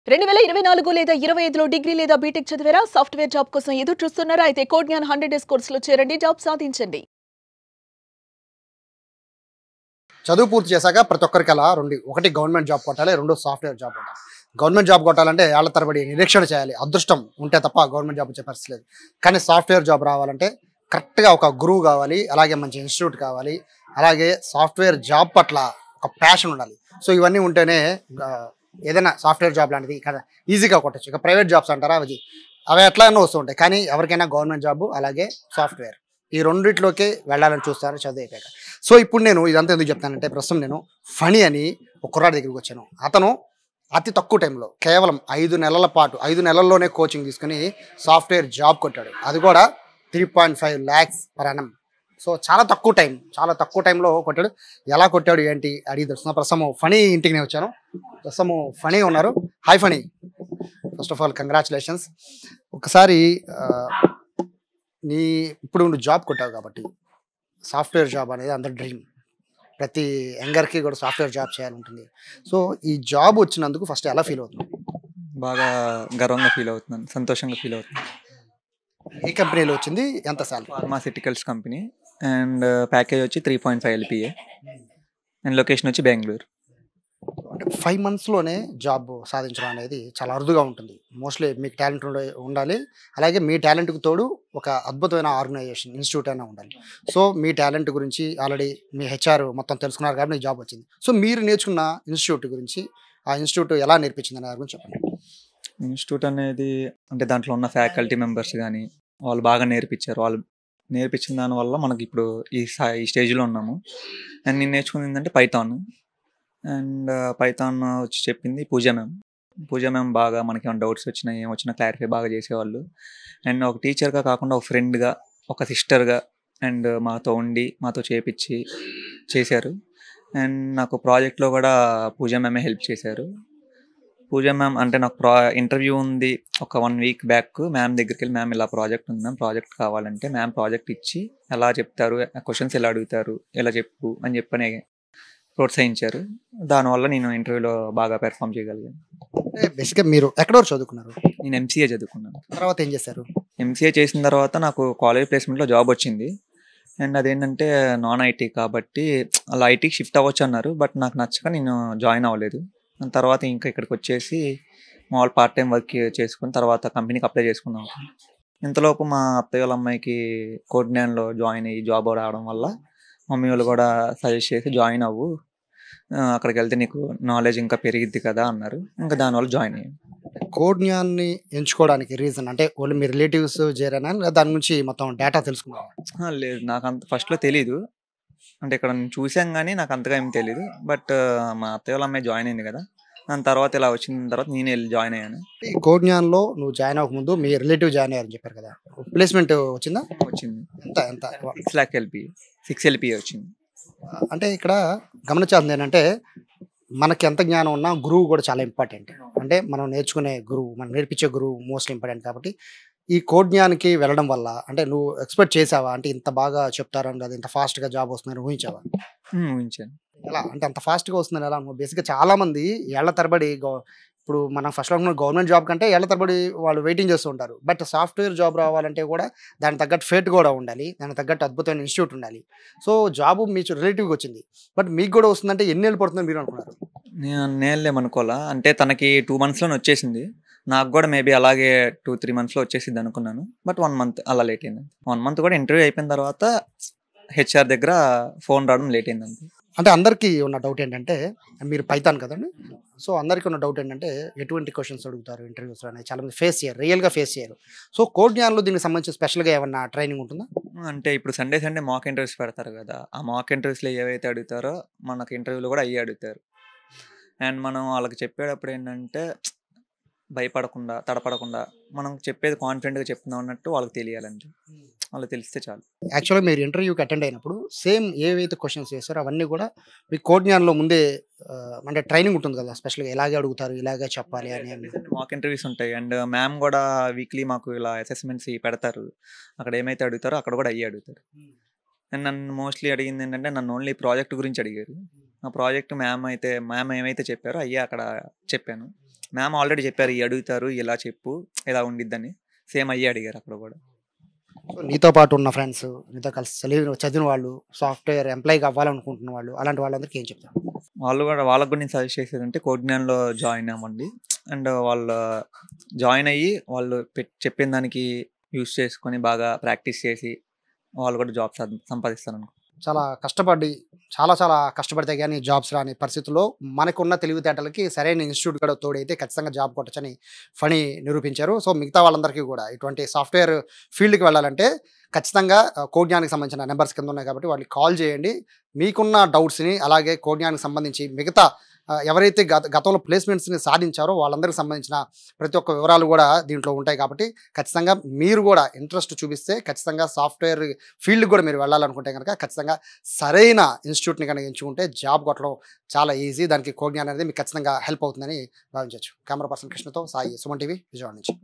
2024 లేదా 25లో డిగ్రీ లేదా బీటెక్ చదివారా? సాఫ్ట్‌వేర్ జాబ్ కోసం ఎదురు చూస్తున్నారా? అయితే కోడ్‌జ్ఞాన్ 100 డేస్ కోర్సులో చేరండి. జాబ్ సాధించండి. చదువు పూర్తి చేశాక ప్రతి ఒక్కరికి అలా రెండు ఒకటి గవర్నమెంట్ జాబ్ కొట్టాలి, రెండు సాఫ్ట్వేర్ జాబ్ కొట్టాలి. గవర్నమెంట్ జాబ్ కొట్టాలంటే ఏళ్ల తరబడి నిరీక్షణ చేయాలి, అదృష్టం ఉంటే తప్ప గవర్నమెంట్ జాబ్ వచ్చే పరిస్థితి లేదు. కానీ సాఫ్ట్వేర్ జాబ్ రావాలంటే కరెక్ట్గా ఒక గురువు కావాలి, అలాగే మంచి ఇన్స్టిట్యూట్ కావాలి, అలాగే సాఫ్ట్వేర్ జాబ్ పట్ల ఒక ప్యాషన్ ఉండాలి. సో ఇవన్నీ ఉంటేనే ఆ, ఏదైనా సాఫ్ట్వేర్ జాబ్ లాంటిది ఇక్కడ ఈజీగా కొట్టచ్చు. ఇక ప్రైవేట్ జాబ్స్ అంటారా, అవి ఎట్లయినా వస్తూ ఉంటాయి. కానీ ఎవరికైనా గవర్నమెంట్ జాబ్ అలాగే సాఫ్ట్వేర్ ఈ రెండిట్లోకి వెళ్ళాలని చూస్తాను చదువు అయిపోయాక. సో ఇప్పుడు నేను ఇదంతా ఎందుకు చెప్తానంటే, ప్రస్తుతం నేను ఫణి అని ఒక కుర్రాడి దగ్గరికి వచ్చాను. అతను అతి తక్కువ టైంలో కేవలం 5 నెలల్లోనే కోచింగ్ తీసుకుని సాఫ్ట్వేర్ జాబ్ కొట్టాడు. అది కూడా 3.5 lakhs per annum. సో చాలా తక్కువ టైంలో కొట్టాడు. ఎలా కొట్టాడు ఏంటి అడిగి తెలుస్తున్నా. ప్రస్తుతం ఫణి ఇంటికి నేను వచ్చాను. ప్రస్తుతం ఫణి ఉన్నారు. Hi Phani, first of all congratulations. ఒకసారి నీ ఇప్పుడు నువ్వు జాబ్ కొట్టావు కాబట్టి సాఫ్ట్వేర్ జాబ్ అనేది అందరి డ్రీమ్. ప్రతి యంగర్కి కూడా సాఫ్ట్వేర్ జాబ్ చేయాలంటుంది. సో ఈ జాబ్ వచ్చినందుకు ఫస్ట్ ఎలా ఫీల్ అవుతుంది? బాగా గర్వంగా ఫీల్ అవుతున్నాను, సంతోషంగా ఫీల్ అవుతున్నాను. ఏ కంపెనీలో వచ్చింది, ఎంత salary? Pharmaceuticals company and package వచ్చి 3.5 LPA అండ్ లొకేషన్ వచ్చి బెంగళూరు. అంటే 5 monthsలోనే జాబ్ సాధించడం అనేది చాలా అరుదుగా ఉంటుంది. మోస్ట్లీ మీకు టాలెంట్ ఉండాలి, అలాగే మీ టాలెంట్కి తోడు ఒక అద్భుతమైన ఆర్గనైజేషన్ ఇన్స్టిట్యూట్ అయినా ఉండాలి. సో మీ టాలెంట్ గురించి ఆల్రెడీ మీ హెచ్ఆర్ మొత్తం తెలుసుకున్నారు కాబట్టి మీకు జాబ్ వచ్చింది. సో మీరు నేర్చుకున్న ఇన్స్టిట్యూట్ గురించి, ఆ ఇన్స్టిట్యూట్ ఎలా నేర్పించింది అనే దాని గురించి చెప్పండి. ఇన్స్టిట్యూట్ అనేది అంటే దాంట్లో ఉన్న ఫ్యాకల్టీ మెంబర్స్ కానీ వాళ్ళు బాగా నేర్పించారు. వాళ్ళు నేర్పించిన దానివల్ల మనకి ఇప్పుడు ఈ స్టేజ్లో ఉన్నాము. అండ్ నేను నేర్చుకుంది ఏంటంటే పైథాన్. అండ్ పైథాన్ వచ్చి చెప్పింది పూజా మ్యామ్ బాగా మనకి ఏమైనా డౌట్స్ వచ్చినా ఏం వచ్చినా క్లారిఫై బాగా చేసేవాళ్ళు. అండ్ ఒక టీచర్గా కాకుండా ఒక ఫ్రెండ్గా, ఒక సిస్టర్గా అండ్ మాతో ఉండి మాతో చేశారు. అండ్ నాకు ప్రాజెక్ట్లో కూడా పూజా మ్యామే హెల్ప్ చేశారు. పూజా మ్యామ్ అంటే నాకు ఇంటర్వ్యూ ఉంది ఒక 1 week బ్యాక్. మ్యామ్ దగ్గరికి వెళ్ళి మ్యామ్ ఇలా ప్రాజెక్ట్ ఉంది మ్యామ్, ప్రాజెక్ట్ కావాలంటే మ్యామ్ ప్రాజెక్ట్ ఇచ్చి ఎలా చెప్తారు, క్వశ్చన్స్ ఎలా అడుగుతారు, ఎలా చెప్పు అని చెప్పని ప్రోత్సహించారు. దానివల్ల నేను ఇంటర్వ్యూలో బాగా పెర్ఫామ్ చేయగలిగాను. బేసిక్గా మీరు ఎక్కడ వరకు చదువుకున్నారు? నేను MCA చదువుకున్నాను. తర్వాత ఏం చేశారు? MCA చేసిన తర్వాత నాకు కాలేజ్ ప్లేస్మెంట్లో జాబ్ వచ్చింది. అండ్ అదేంటంటే నాన్ ఐటీ కాబట్టి అలా ఐటీకి షిఫ్ట్ అవ్వచ్చు అన్నారు. బట్ నాకు నచ్చక నేను జాయిన్ అవ్వలేదు. దాని తర్వాత ఇంకా ఇక్కడికి వచ్చేసి మామూలు పార్ట్ టైం వర్క్ చేసుకుని తర్వాత కంపెనీకి అప్లై చేసుకున్నాం. ఇంతలోపు మా అత్తయ్య వాళ్ళ అమ్మాయికి కోడ్‌జ్ఞాన్‌లో జాయిన్ అయ్యి జాబ్ రావడం వల్ల మమ్మీ వాళ్ళు కూడా సజెస్ట్ చేసి జాయిన్ అవ్వు, అక్కడికి వెళ్తే నీకు నాలెడ్జ్ ఇంకా పెరిగిద్ది కదా అన్నారు. ఇంకా దానివల్ల జాయిన్ అయ్యాను. కోడ్‌జ్ఞాన్ని ఎంచుకోవడానికి రీజన్ అంటే ఓన్లీ మీ రిలేటివ్స్ చేరానా, లేదా దాని గురించి మొత్తం డేటా తెలుసుకున్నావా? లేదు, నాకు అంత ఫస్ట్లో తెలీదు. అంటే ఇక్కడ నేను చూసాను కానీ నాకు అంతగా ఏం తెలీదు. బట్ మా అత్తయ్య వాళ్ళ అమ్మాయి జాయిన్ అయింది కదా, దాని తర్వాత ఇలా వచ్చిన తర్వాత నేను వెళ్ళి జాయిన్ అయ్యాను. ఈ కోడ్‌జ్ఞాన్‌లో నువ్వు జాయిన్ అవ్వకముందు మీ రిలేటివ్ జాయిన్ అయ్యారని చెప్పారు కదా, ప్లేస్మెంట్ వచ్చిందా? వచ్చింది. ఎంత ఎంత 6 lakh LPA 6 LPA వచ్చింది. అంటే ఇక్కడ గమనించాల్సింది ఏంటంటే, మనకి ఎంత జ్ఞానం ఉన్నా గురువు కూడా చాలా ఇంపార్టెంట్. అంటే మనం నేర్చుకునే గురువు, మనం నేర్పించే గురువు మోస్ట్ ఇంపార్టెంట్. కాబట్టి ఈ కోడ్‌జ్ఞాన్‌కి వెళ్ళడం వల్ల అంటే నువ్వు ఎక్స్పెక్ట్ చేసావా? అంటే ఇంత బాగా చెప్తారని, లేదా ఇంత ఫాస్ట్‌గా జాబ్ వస్తుందని ఊహించావా? ఊహించాను. ఎలా అంటే అంత ఫాస్ట్‌గా వస్తుందని ఎలా అనుకున్నావు? బేసిక్‌గా చాలామంది ఏళ్ల తరబడి ఇప్పుడు మనం ఫస్ట్‌లో అనుకున్న గవర్నమెంట్ జాబ్ కంటే ఏళ్ల తరబడి వాళ్ళు వెయిటింగ్ చేస్తూ ఉంటారు. బట్ సాఫ్ట్‌వేర్ జాబ్ రావాలంటే కూడా దానికి తగ్గట్టు ఫేట్ కూడా ఉండాలి, దానికి తగ్గట్టు అద్భుతమైన ఇన్స్టిట్యూట్ ఉండాలి. సో జాబ్ మీ రిలేటివ్‌కి వచ్చింది, బట్ మీకు కూడా వస్తుందంటే ఎన్ని ఏళ్ళు పడుతుందని మీరు అనుకున్నారు? నేనేమనుకోవాలా అంటే తనకి 2 monthsలోనే వచ్చేసింది. నాకు కూడా మేబీ అలాగే 2-3 monthsలో వచ్చేసింది అనుకున్నాను. బట్ 1 month అలా లేట్ అయింది. 1 month కూడా ఇంటర్వ్యూ అయిపోయిన తర్వాత హెచ్ఆర్ దగ్గర ఫోన్ రావడం లేట్ అయింది అంతే. అంటే అందరికీ ఉన్న డౌట్ ఏంటంటే, మీరు పైథాన్ కదండి, సో అందరికీ ఉన్న డౌట్ ఏంటంటే ఎటువంటి క్వశ్చన్స్ అడుగుతారు ఇంటర్వ్యూస్లో అనేది చాలామంది ఫేస్ చేయరు, రియల్గా ఫేస్ చేయరు. సో కోడ్‌జ్ఞాన్‌లో దీనికి సంబంధించి స్పెషల్గా ఏమన్నా ట్రైనింగ్ ఉంటుందా? అంటే ఇప్పుడు సండే మాక్ ఇంటర్వ్యూస్ పెడతారు కదా, ఆ మాక్ ఇంటర్వ్యూస్లో ఏవైతే అడుగుతారో మనకు ఇంటర్వ్యూలో కూడా అయ్యి అడుగుతారు. అండ్ మనం వాళ్ళకి చెప్పేటప్పుడు ఏంటంటే భయపడకుండా, తడపడకుండా మనం చెప్పేది కాన్ఫిడెంట్గా చెప్తున్నాం అన్నట్టు వాళ్ళకి తెలియాలంటే, వాళ్ళకి తెలిస్తే చాలు. యాక్చువల్‌గా మీరు ఇంటర్వ్యూకి అటెండ్ అయినప్పుడు సేమ్ ఏవైతే క్వశ్చన్స్ చేస్తారో అవన్నీ కూడా మీ కోడ్‌జ్ఞాన్‌లో ముందే అంటే ట్రైనింగ్ ఉంటుంది కదా, స్పెషల్‌గా ఇలాగే అడుగుతారు, ఇలాగే చెప్పాలి అని. మాక్ ఇంటర్వ్యూస్ ఉంటాయి. అండ్ మ్యామ్ కూడా వీక్లీ మాకు ఇలా అసెస్మెంట్స్ పెడతారు. అక్కడ ఏమైతే అడుగుతారో అక్కడ కూడా అయ్యి అడుగుతారు. అండ్ నన్ను మోస్ట్లీ అడిగింది ఏంటంటే నన్ను ఓన్లీ ప్రాజెక్ట్ గురించి అడిగారు. ఆ ప్రాజెక్ట్ మ్యామ్ ఏమైతే చెప్పారో అయ్యే అక్కడ చెప్పాను. మ్యామ్ ఆల్రెడీ చెప్పారు, ఈ అడుగుతారు ఇలా చెప్పు ఇలా ఉండిద్దని. సేమ్ అయ్యే అడిగారు అక్కడ కూడా. సో నీతో పాటు ఉన్న ఫ్రెండ్స్, నీతో కలిసి చదివిన వాళ్ళు, సాఫ్ట్వేర్ ఎంప్లాయీగా అవ్వాలనుకుంటున్న వాళ్ళు, అలాంటి వాళ్ళందరికీ ఏం చెప్తారు? వాళ్ళకు కూడా నేను సజెస్ట్ చేసేది అంటే కోడ్జ్ఞాన్లో జాయిన్ అవ్వండి. అండ్ వాళ్ళు జాయిన్ అయ్యి వాళ్ళు చెప్పిన దానికి యూస్ చేసుకొని బాగా ప్రాక్టీస్ చేసి వాళ్ళు కూడా జాబ్ సంపాదిస్తారు. చాలా కష్టపడి చాలా కష్టపడితే కానీ జాబ్స్ రాని పరిస్థితుల్లో మనకున్న తెలివితేటలకి సరైన ఇన్స్టిట్యూట్ కూడా తోడైతే ఖచ్చితంగా జాబ్ కొట్టచ్చని ఫణి నిరూపించారు. సో మిగతా వాళ్ళందరికీ కూడా ఇటువంటి సాఫ్ట్వేర్ ఫీల్డ్కి వెళ్ళాలంటే ఖచ్చితంగా కోడ్జ్ఞాన్కి సంబంధించిన నెంబర్స్ కింద ఉన్నాయి కాబట్టి వాళ్ళకి కాల్ చేయండి. మీకున్న డౌట్స్ని, అలాగే కోడ్జ్ఞాన్కి సంబంధించి మిగతా ఎవరైతే గతంలో ప్లేస్మెంట్స్ని సాధించారో వాళ్ళందరికీ సంబంధించిన ప్రతి ఒక్క వివరాలు కూడా దీంట్లో ఉంటాయి. కాబట్టి ఖచ్చితంగా మీరు కూడా ఇంట్రెస్ట్ చూపిస్తే ఖచ్చితంగా సాఫ్ట్వేర్ ఫీల్డ్కి కూడా మీరు వెళ్ళాలనుకుంటే కనుక ఖచ్చితంగా సరైన ఇన్స్టిట్యూట్ని కనుక ఎంచుకుంటే జాబ్ కొట్టడం చాలా ఈజీ. దానికి కోడ్జ్ఞాన్ అనేది మీకు ఖచ్చితంగా హెల్ప్ అవుతుందని భావించవచ్చు. కెమెరా పర్సన్ కృష్ణతో సాయి, సుమన్ టీవీ, విజయవాడ నుంచి.